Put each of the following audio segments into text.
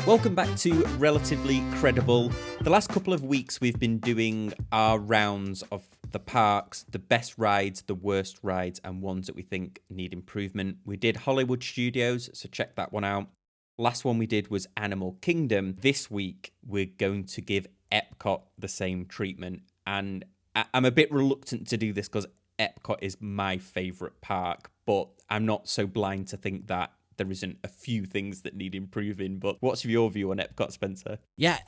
Welcome back to Relatively Credible. The last couple of weeks we've been doing our rounds of the parks, the best rides, the worst rides, and ones that we think need improvement. We did Hollywood Studios, so check that one out. Last one we did was Animal Kingdom. This week we're going to give Epcot the same treatment, and I'm a bit reluctant to do this because Epcot is my favourite park, but I'm not so blind to think that there isn't a few things that need improving. But what's your view on Epcot, Spencer? Yeah,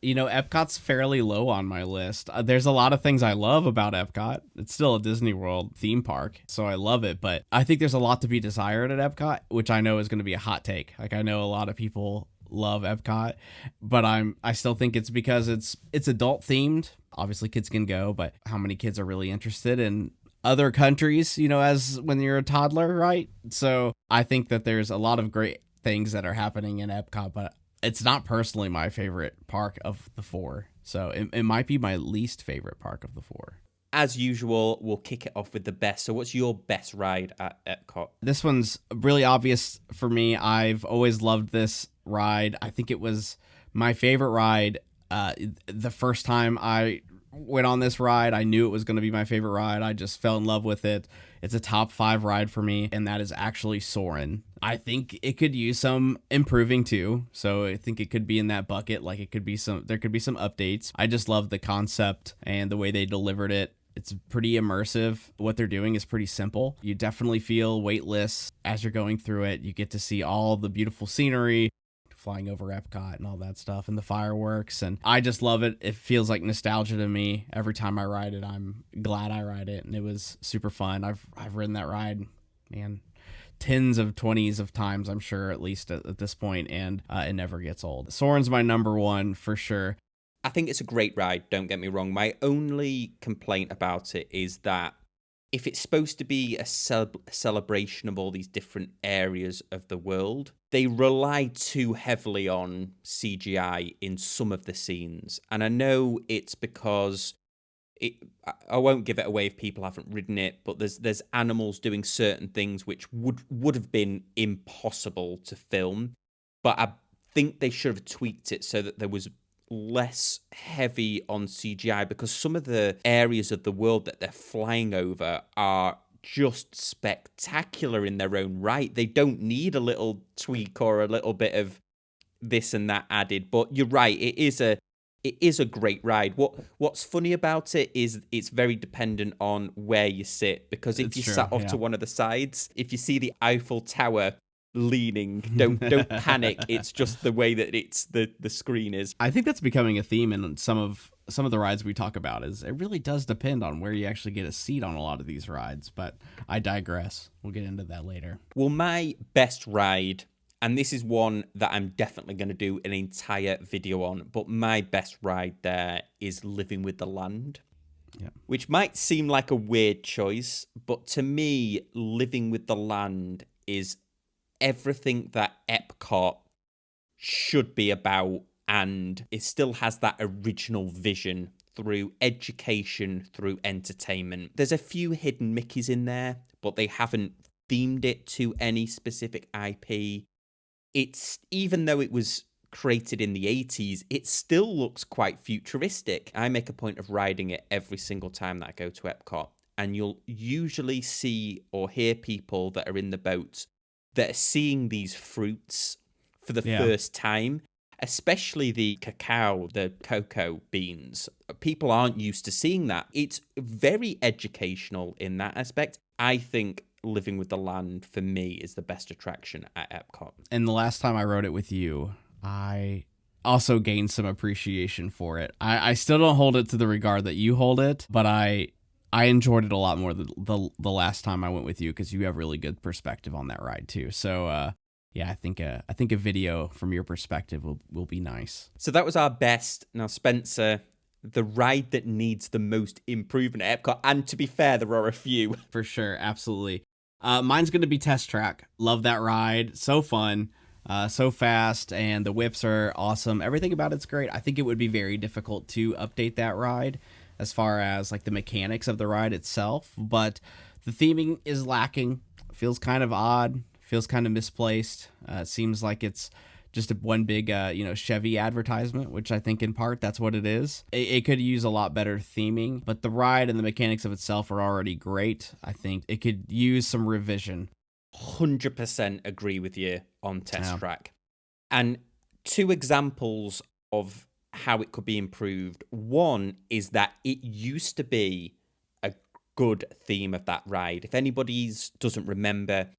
Epcot's fairly low on my list. There's a lot of things I love about Epcot. It's still a Disney World theme park, so I love it. But I think there's a lot to be desired at Epcot, which I know is going to be a hot take. Like, I know a lot of people love Epcot, but I still think it's because it's adult themed. Obviously, kids can go, but how many kids are really interested in other countries, as when you're a toddler, right? So I think that there's a lot of great things that are happening in Epcot, but it's not personally my favorite park of the four. So it might be my least favorite park of the four. As usual, we'll kick it off with the best. So what's your best ride at Epcot? This one's really obvious for me. I've always loved this ride. I think it was my favorite ride. The first time I went on this ride, I knew it was going to be my favorite ride. I just fell in love with it. It's a top 5 ride for me, and that is actually Soarin. I think it could use some improving too. So I think it could be in that bucket. Like, there could be some updates. I just love the concept and the way they delivered it. It's pretty immersive. What they're doing is pretty simple. You definitely feel weightless as you're going through it. You get to see all the beautiful scenery, flying over Epcot and all that stuff, and the fireworks, and I just love it. It feels like nostalgia to me. Every time I ride it, I'm glad I ride it, and it was super fun. I've ridden that ride, man, tens of 20s of times, I'm sure, at least at this point, and it never gets old. Soarin's my number one for sure. I think it's a great ride, don't get me wrong. My only complaint about it is that if it's supposed to be a celebration of all these different areas of the world, they rely too heavily on CGI in some of the scenes. And I know it's because I won't give it away if people haven't ridden it, but there's animals doing certain things which would have been impossible to film. But I think they should have tweaked it so that there was less heavy on CGI, because some of the areas of the world that they're flying over are just spectacular in their own right. They don't need a little tweak or a little bit of this and that added. But you're right, it is a great ride. What's funny about it is it's very dependent on where you sit, because if you sat off to one of the sides, if you see the Eiffel Tower leaning, don't panic. It's just the way that it's the screen is. I think that's becoming a theme in some of the rides we talk about. Is it really does depend on where you actually get a seat on a lot of these rides, but I digress. We'll get into that later. Well, my best ride, and this is one that I'm definitely going to do an entire video on, but my best ride there is Living with the Land. Yeah. Which might seem like a weird choice, but to me, Living with the Land is everything that Epcot should be about, and it still has that original vision through education, through entertainment. There's a few hidden Mickeys in there, but they haven't themed it to any specific IP. It's, even though it was created in the 80s, it still looks quite futuristic. I make a point of riding it every single time that I go to Epcot, and you'll usually see or hear people that are in the boats that are seeing these fruits for the first time, especially the cacao, the cocoa beans. People aren't used to seeing that. It's very educational in that aspect. I think Living with the Land, for me, is the best attraction at Epcot. And the last time I rode it with you, I also gained some appreciation for it. I still don't hold it to the regard that you hold it, but I enjoyed it a lot more the last time I went with you, because you have really good perspective on that ride too. So yeah, I think a video from your perspective will be nice. So that was our best. Now, Spencer, the ride that needs the most improvement at Epcot, and to be fair, there are a few. For sure, absolutely. Mine's going to be Test Track. Love that ride. So fun. So fast, and the whips are awesome. Everything about it's great. I think it would be very difficult to update that ride as far as like the mechanics of the ride itself, but the theming is lacking. Feels kind of odd, feels kind of misplaced. It seems like it's just one big, Chevy advertisement, which I think in part that's what it is. It could use a lot better theming, but the ride and the mechanics of itself are already great. I think it could use some revision. 100% agree with you on Test Track. And 2 examples of how it could be improved. One is that it used to be a good theme of that ride. If anybody doesn't remember,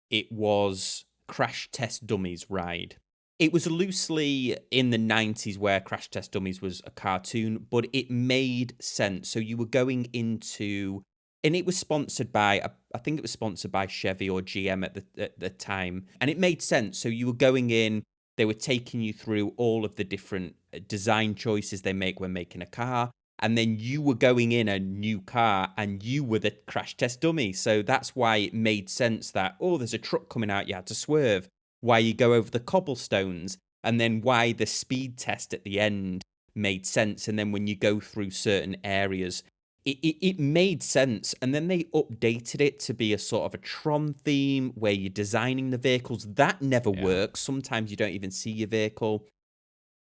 it was Crash Test Dummies ride. It was loosely in the 90s where Crash Test Dummies was a cartoon, but it made sense. So you were going into, and it was sponsored by, I think it was sponsored by Chevy or GM at the time, and it made sense. So you were going in, they were taking you through all of the different design choices they make when making a car, and then you were going in a new car and you were the crash test dummy. So that's why it made sense that, there's a truck coming out, you had to swerve, why you go over the cobblestones, and then why the speed test at the end made sense. And then when you go through certain areas, it made sense. And then they updated it to be a sort of a Tron theme where you're designing the vehicles. That never works. Sometimes you don't even see your vehicle.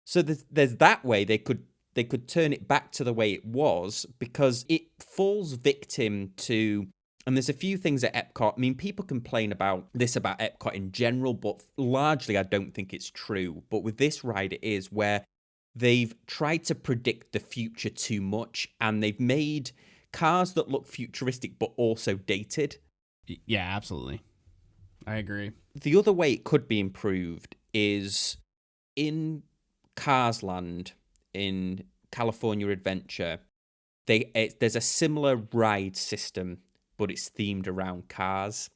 So there's that way they could turn it back to the way it was, because it falls victim to, and there's a few things at Epcot. I mean, people complain about this about Epcot in general, but largely I don't think it's true. But with this ride, it is, where they've tried to predict the future too much, and they've made cars that look futuristic but also dated. Yeah, absolutely. I agree. The other way it could be improved is in Cars Land, in California Adventure, there's a similar ride system, but it's themed around cars,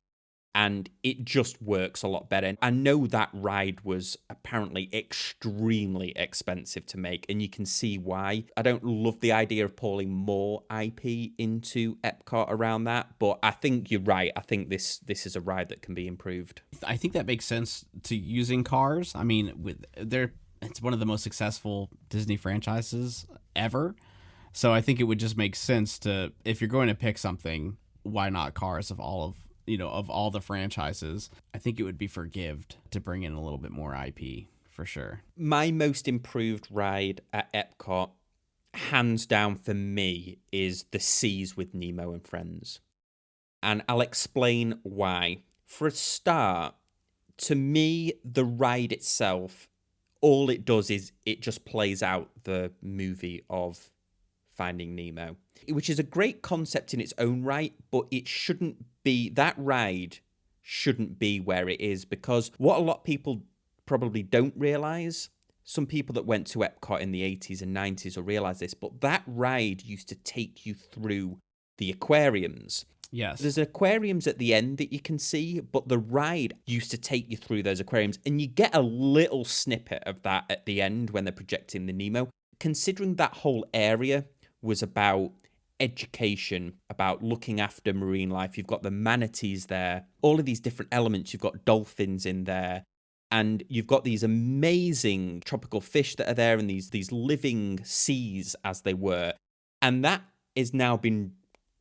and it just works a lot better. I know that ride was apparently extremely expensive to make, and you can see why. I don't love the idea of pulling more IP into Epcot around that, but I think you're right. I think this is a ride that can be improved. I think that makes sense to using cars. I mean, it's one of the most successful Disney franchises ever. So I think it would just make sense to, if you're going to pick something, why not Cars of all the franchises? I think it would be forgived to bring in a little bit more IP for sure. My most improved ride at Epcot, hands down for me, is the Seas with Nemo and Friends. And I'll explain why. For a start, to me, the ride itself, all it does is it just plays out the movie of Finding Nemo, which is a great concept in its own right, but it shouldn't be, that ride shouldn't be where it is, because what a lot of people probably don't realize, some people that went to Epcot in the 80s and 90s will realize this, but that ride used to take you through the aquariums. Yes. There's aquariums at the end that you can see, but the ride used to take you through those aquariums, and you get a little snippet of that at the end when they're projecting the Nemo. Considering that whole area was about education, about looking after marine life, you've got the manatees there, all of these different elements, you've got dolphins in there, and you've got these amazing tropical fish that are there, and these living seas as they were, and that is now been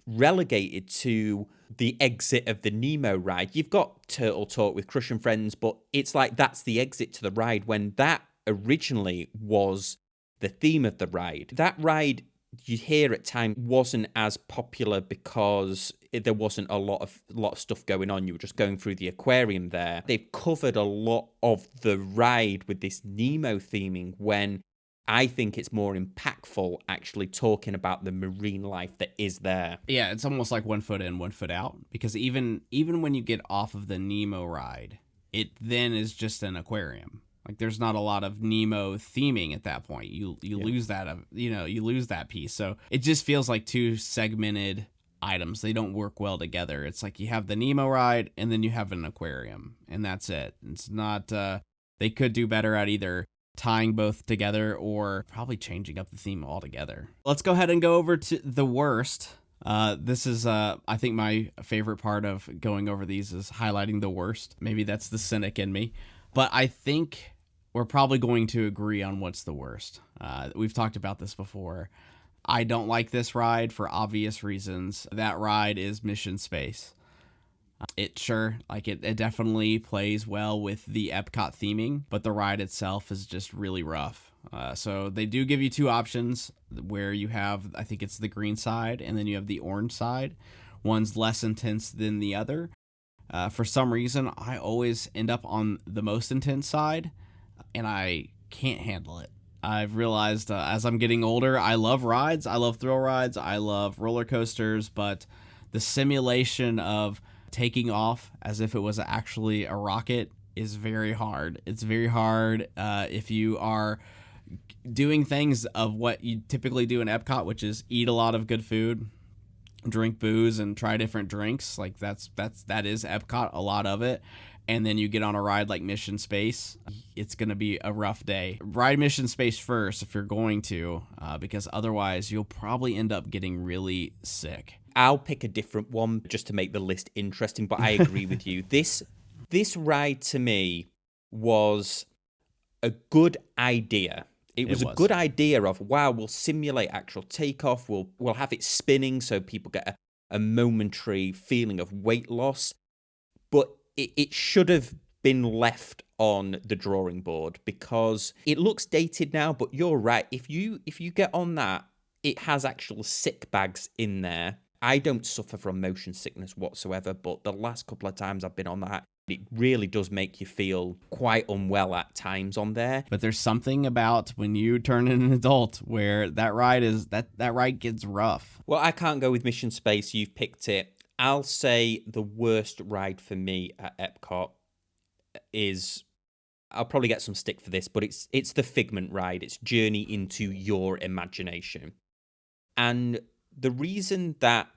relegated to the exit of the Nemo ride. You've got Turtle Talk with Crush and Friends, but it's like that's the exit to the ride, when that originally was the theme of the ride. That ride, you hear at times, wasn't as popular because there wasn't a lot of stuff going on. You were just going through the aquarium there. They've covered a lot of the ride with this Nemo theming, when I think it's more impactful actually talking about the marine life that is there. Yeah, it's almost like 1 foot in, 1 foot out, because even when you get off of the Nemo ride, it then is just an aquarium. Like, there's not a lot of Nemo theming at that point. You lose that, you lose that piece. So it just feels like 2 segmented items. They don't work well together. It's like you have the Nemo ride and then you have an aquarium, and that's it. It's not, they could do better at either tying both together or probably changing up the theme altogether. Let's go ahead and go over to the worst. This is, I think my favorite part of going over these is highlighting the worst. Maybe that's the cynic in me, but I think we're probably going to agree on what's the worst. We've talked about this before. I don't like this ride for obvious reasons. That ride is Mission Space. It definitely plays well with the Epcot theming, but the ride itself is just really rough. So they do give you two options where you have, I think it's the green side, and then you have the orange side. One's less intense than the other. For some reason, I always end up on the most intense side, and I can't handle it. I've realized as I'm getting older, I love rides. I love thrill rides. I love roller coasters, but the simulation of taking off as if it was actually a rocket is very hard. It's very hard if you are doing things of what you typically do in Epcot, which is eat a lot of good food, drink booze, and try different drinks. Like that is Epcot, a lot of it. And then you get on a ride like Mission Space, it's going to be a rough day. Ride Mission Space first if you're going to, because otherwise you'll probably end up getting really sick. I'll pick a different one just to make the list interesting, but I agree with you. This ride to me was a good idea. It was a good idea of, wow, we'll simulate actual takeoff. We'll have it spinning so people get a momentary feeling of weight loss. But it should have been left on the drawing board because it looks dated now, but you're right. If you get on that, it has actual sick bags in there. I don't suffer from motion sickness whatsoever, but the last couple of times I've been on that, it really does make you feel quite unwell at times on there. But there's something about when you turn an adult where that ride gets rough. Well, I can't go with Mission Space. You've picked it. I'll say the worst ride for me at Epcot is, I'll probably get some stick for this, but it's the Figment Ride. It's Journey into Your Imagination. And the reason that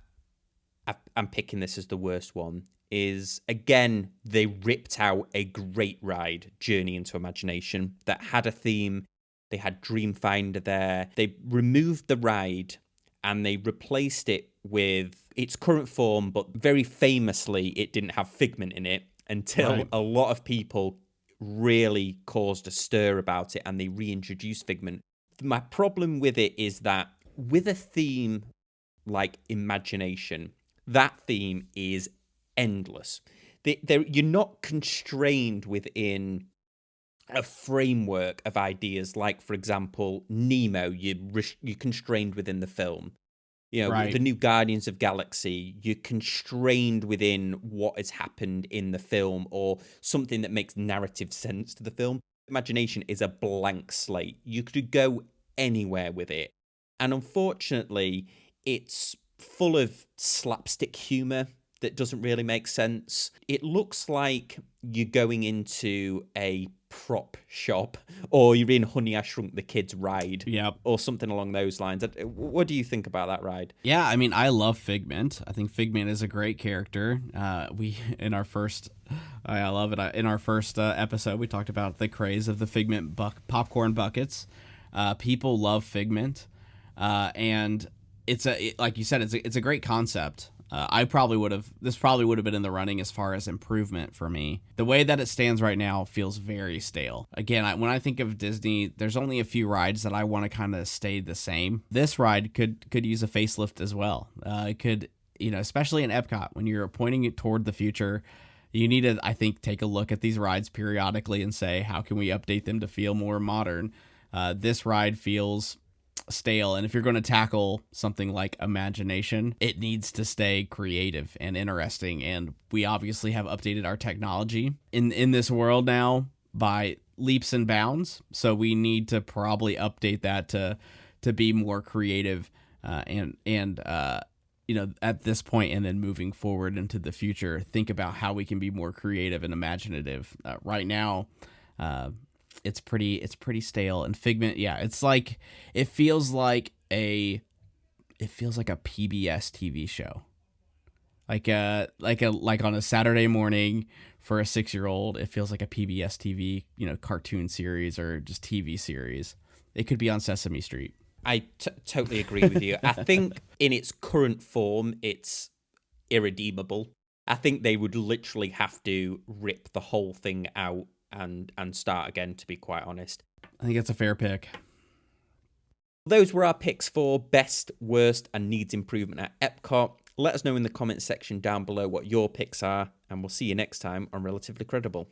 I'm picking this as the worst one is, again, they ripped out a great ride, Journey into Imagination, that had a theme. They had Dreamfinder there. They removed the ride and they replaced it with its current form, but very famously, it didn't have Figment in it until a lot of people really caused a stir about it and they reintroduced Figment. My problem with it is that with a theme like Imagination, that theme is endless. You're not constrained within a framework of ideas like, for example, Nemo, you're constrained within the film. You know, the new Guardians of Galaxy, you're constrained within what has happened in the film or something that makes narrative sense to the film. Imagination is a blank slate. You could go anywhere with it. And unfortunately, it's full of slapstick humor that doesn't really make sense. It looks like you're going into a prop shop or you're in Honey, I Shrunk the Kids ride or something along those lines. What do you think about that ride? Yeah, I mean, I love Figment. I think Figment is a great character. In our first episode, we talked about the craze of the Figment popcorn buckets. People love Figment. And like you said, it's a great concept. This probably would have been in the running as far as improvement for me. The way that it stands right now feels very stale. Again, when I think of Disney, there's only a few rides that I want to kind of stay the same. This ride could use a facelift as well. It could, especially in Epcot, when you're pointing it toward the future, you need to, I think, take a look at these rides periodically and say, how can we update them to feel more modern? This ride feels stale, and if you're going to tackle something like Imagination, it needs to stay creative and interesting, and we obviously have updated our technology in this world now by leaps and bounds, so we need to probably update that to be more creative and at this point, and then moving forward into the future, think about how we can be more creative and imaginative. Right now, it's pretty stale. And Figment, it feels like a PBS TV show, like on a Saturday morning for a 6-year-old. It feels like a PBS TV cartoon series or just TV series. It could be on Sesame Street. I totally agree with you. I think in its current form, it's irredeemable. I think they would literally have to rip the whole thing out and start again, to be quite honest. I think it's a fair pick. Those were our picks for best, worst, and needs improvement at Epcot. Let us know in the comments section down below what your picks are, and we'll see you next time on Relatively Credible.